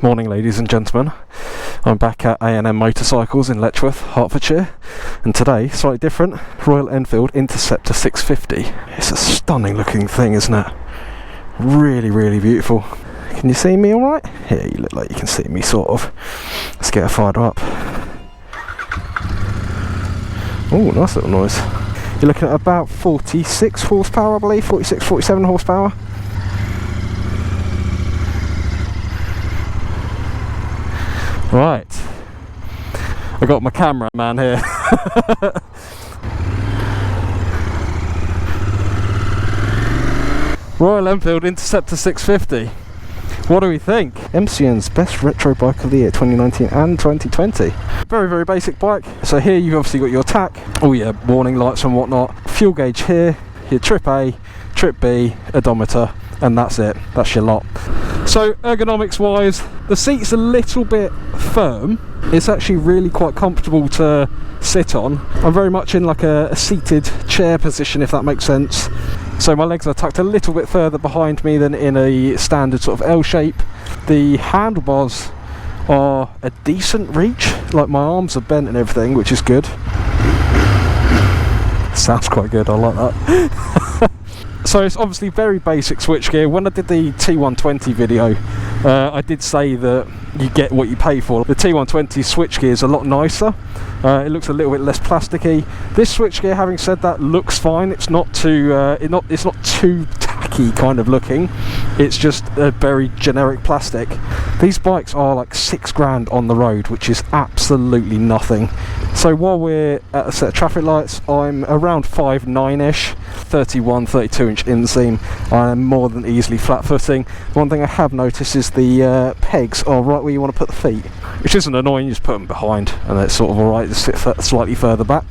Morning ladies and gentlemen, I'm back at A&M Motorcycles in Letchworth, Hertfordshire, and today, slightly different, Royal Enfield Interceptor 650. It's a stunning looking thing, isn't it? Really, really beautiful. Can you see me alright? Yeah, you look like you can see me sort of. Let's get her fired up. Oh, nice little noise. You're looking at about 46 horsepower, I believe, 46, 47 horsepower. Right, I got my cameraman here. Royal Enfield Interceptor 650. What do we think? MCN's best retro bike of the year 2019 and 2020. Very, very basic bike. So here you've obviously got your tack, all your warning lights and whatnot. Fuel gauge here, your trip A, trip B, odometer, and that's it. That's your lot. So ergonomics wise, the seat's a little bit firm. It's actually really quite comfortable to sit on. I'm very much in like a seated chair position, if that makes sense. So my legs are tucked a little bit further behind me than in a standard sort of L shape. The handlebars are a decent reach, like my arms are bent and everything, which is good. Sounds quite good, I like that. So it's obviously very basic switchgear. When I did the T120 video, I did say that you get what you pay for. The T120 switchgear is a lot nicer. It looks a little bit less plasticky. This switchgear, having said that, looks fine. It's not too it's not too tacky kind of looking. It's just a very generic plastic. These bikes are like £6 on the road, which is absolutely nothing. So while we're at a set of traffic lights, I'm around 5'9"-ish, 31, 32-inch inseam. I'm more than easily flat footing. One thing I have noticed is the pegs are right where you want to put the feet, which isn't annoying. You just put them behind and it's sort of alright to sit slightly further back.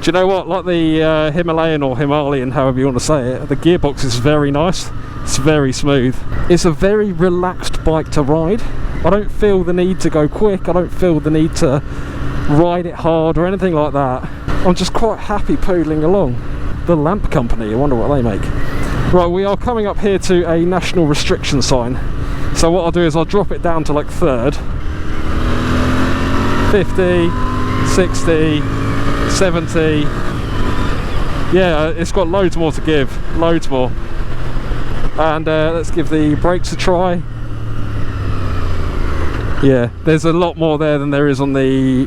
Do you know what, like the Himalayan or Himalayan, however you want to say it, the gearbox is very nice. It's very smooth. It's a very relaxed bike to ride. I don't feel the need to go quick. I don't feel the need to ride it hard or anything like that. I'm just quite happy poodling along. The lamp company, I wonder what they make. Right, we are coming up here to a national restriction sign. So what I'll do is I'll drop it down to like third. 50, 60, 70. Yeah, it's got loads more to give. Loads more. And let's give the brakes a try. Yeah, there's a lot more there than there is on the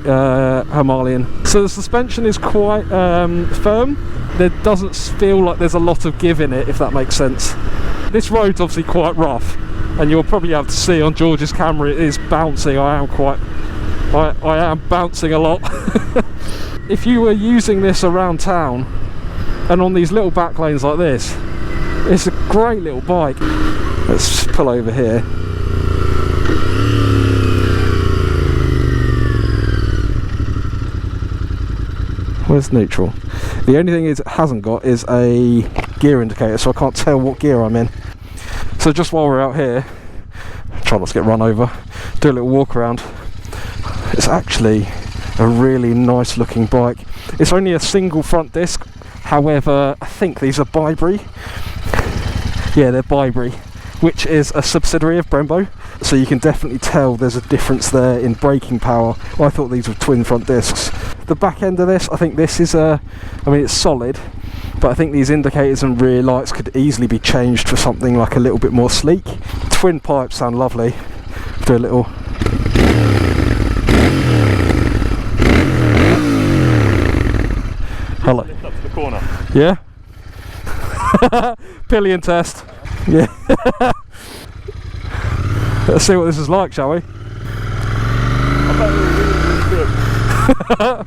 Himalayan. So the suspension is quite firm. There doesn't feel like there's a lot of give in it, if that makes sense. This road's obviously quite rough, and you'll probably have to see on George's camera it is bouncy. I am bouncing a lot. If you were using this around town and on these little back lanes like this, it's a great little bike. Let's pull over here. Where's neutral? The only thing it hasn't got is a gear indicator, so I can't tell what gear I'm in. So just while we're out here, try not to get run over, do a little walk around. It's actually a really nice looking bike. It's only a single front disc, however I think these are Bybury. Yeah, they're Bybury, which is a subsidiary of Brembo, so you can definitely tell there's a difference there in braking power. I thought these were twin front discs. The back end of this, I think this is I mean it's solid, but I think these indicators and rear lights could easily be changed for something like a little bit more sleek. Twin pipes sound lovely. Do a little. Hello. Lift up to the corner. Yeah. Pillion test. Yeah. Let's see what this is like, shall we? I bet it really good.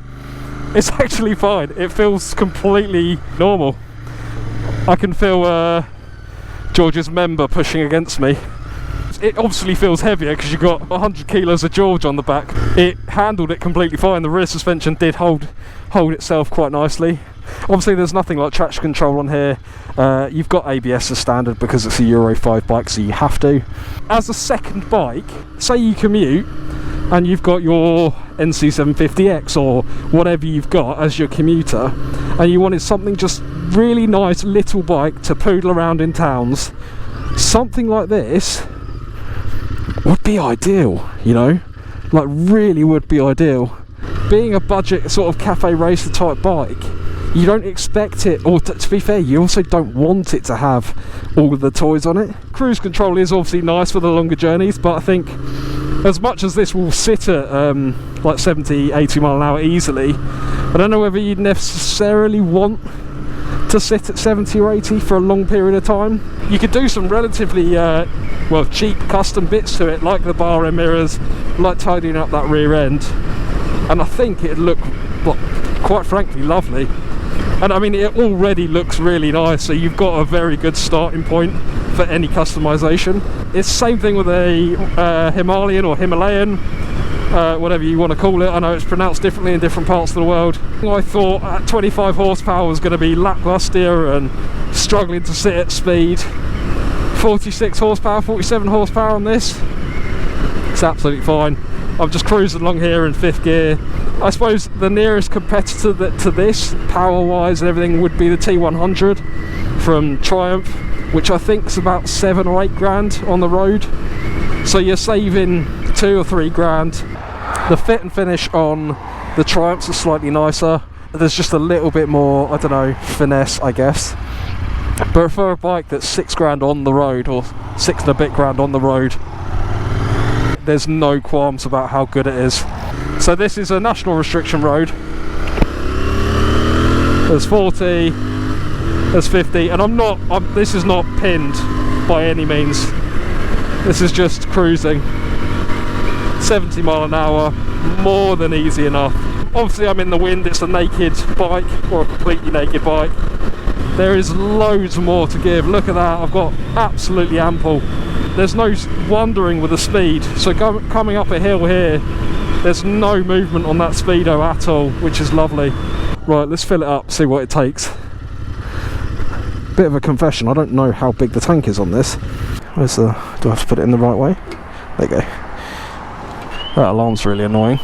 It's actually fine. It feels completely normal. I can feel George's member pushing against me. It obviously feels heavier because you've got 100 kilos of George on the back. It handled it completely fine. The rear suspension did hold itself quite nicely. Obviously there's nothing like traction control on here. You've got ABS as standard because it's a Euro 5 bike, so you have to. As a second bike, say you commute and you've got your NC750X or whatever you've got as your commuter, and you wanted something just really nice little bike to poodle around in towns, something like this would be ideal, you know, like really would be ideal. Being a budget sort of cafe racer type bike, you don't expect it, or to be fair, you also don't want it to have all of the toys on it. Cruise control is obviously nice for the longer journeys, but I think as much as this will sit at like 70-80 mile an hour easily, I don't know whether you'd necessarily want to sit at 70 or 80 for a long period of time. You could do some relatively well, cheap custom bits to it, like the bar end mirrors, like tidying up that rear end, and I think it'd look, well, quite frankly, lovely. And I mean, it already looks really nice, so you've got a very good starting point for any customization. It's the same thing with a Himalayan or Himalayan, whatever you want to call it. I know it's pronounced differently in different parts of the world. I thought at 25 horsepower was going to be lackluster and struggling to sit at speed. 46 horsepower, 47 horsepower on this, it's absolutely fine. I'm just cruising along here in 5th gear. I suppose the nearest competitor to this, power-wise and everything, would be the T100 from Triumph, which I think is about 7 or 8 grand on the road. So you're saving 2 or 3 grand. The fit and finish on the Triumphs are slightly nicer. There's just a little bit more, I don't know, finesse, I guess. But for a bike that's 6 grand on the road, or 6 and a bit grand on the road, there's no qualms about how good it is. So this is a national restriction road. There's 40, there's 50, and this is not pinned by any means. This is just cruising. 70 mile an hour, more than easy enough. Obviously I'm in the wind, it's a naked bike, or a completely naked bike. There is loads more to give. Look at that, I've got absolutely ample. There's no wandering with the speed, so coming up a hill here, there's no movement on that speedo at all, which is lovely. Right, let's fill it up, see what it takes. Bit of a confession, I don't know how big the tank is on this. Where's the, do I have to put it in the right way? There you go. That alarm's really annoying.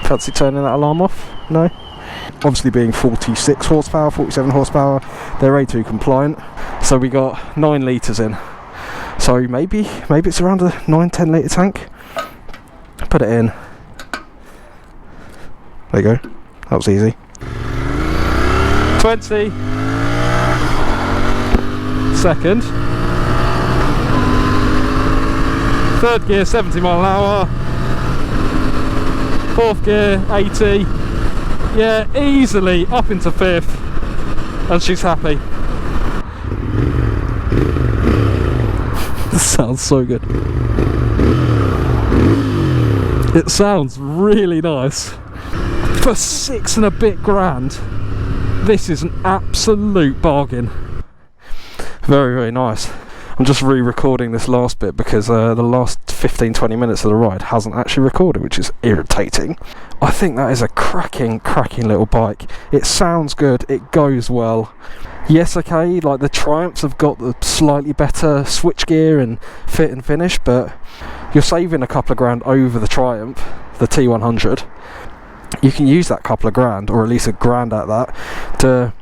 Fancy turning that alarm off? No? Obviously being 46 horsepower, 47 horsepower, they're A2 compliant. So we got 9 litres in. So maybe it's around a 9-10 litre tank. Put it in. There you go. That was easy. 20. Second. 3rd gear 70 mile an hour. 4th gear 80. Yeah, easily up into 5th, and she's happy. This sounds so good. It sounds really nice. For 6 and a bit grand, this is an absolute bargain. Very, very nice. I'm just re-recording this last bit because the last 15-20 minutes of the ride hasn't actually recorded, which is irritating. I think that is a cracking little bike. It sounds good, it goes well. Yes, okay, like the Triumphs have got the slightly better switchgear and fit and finish, but you're saving a couple of grand over the Triumph, the T100. You can use that couple of grand, or at least a grand at that, to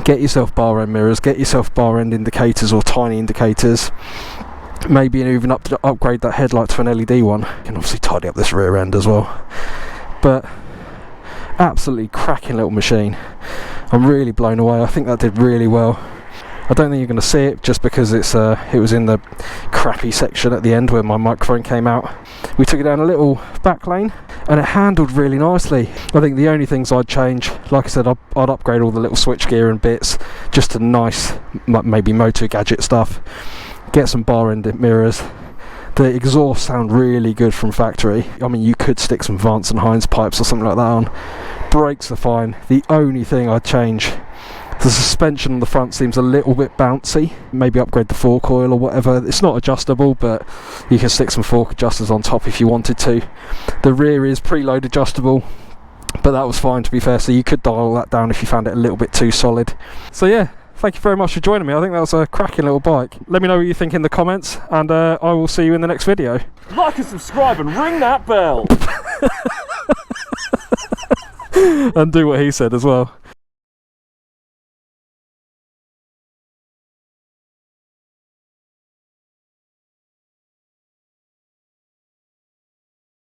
get yourself bar end mirrors, get yourself bar end indicators or tiny indicators, maybe even upgrade that headlight to an LED one. You can obviously tidy up this rear end as well. But absolutely cracking little machine. I'm really blown away. I think that did really well. I don't think you're going to see it just because it was in the crappy section at the end where my microphone came out. We took it down a little back lane and it handled really nicely. I think the only things I'd change, like I said, I'd upgrade all the little switch gear and bits, just to nice, maybe Moto Gadget stuff. Get some bar end mirrors. The exhaust sound really good from factory. I mean, you could stick some Vance and Heinz pipes or something like that on. Brakes are fine. The only thing I'd change, the suspension on the front seems a little bit bouncy. Maybe upgrade the fork oil or whatever. It's not adjustable, but you can stick some fork adjusters on top if you wanted to. The rear is preload adjustable, but that was fine, to be fair, so you could dial that down if you found it a little bit too solid. So yeah, thank you very much for joining me. I think that was a cracking little bike. Let me know what you think in the comments, and I will see you in the next video. Like and subscribe and ring that bell. and do what he said as well.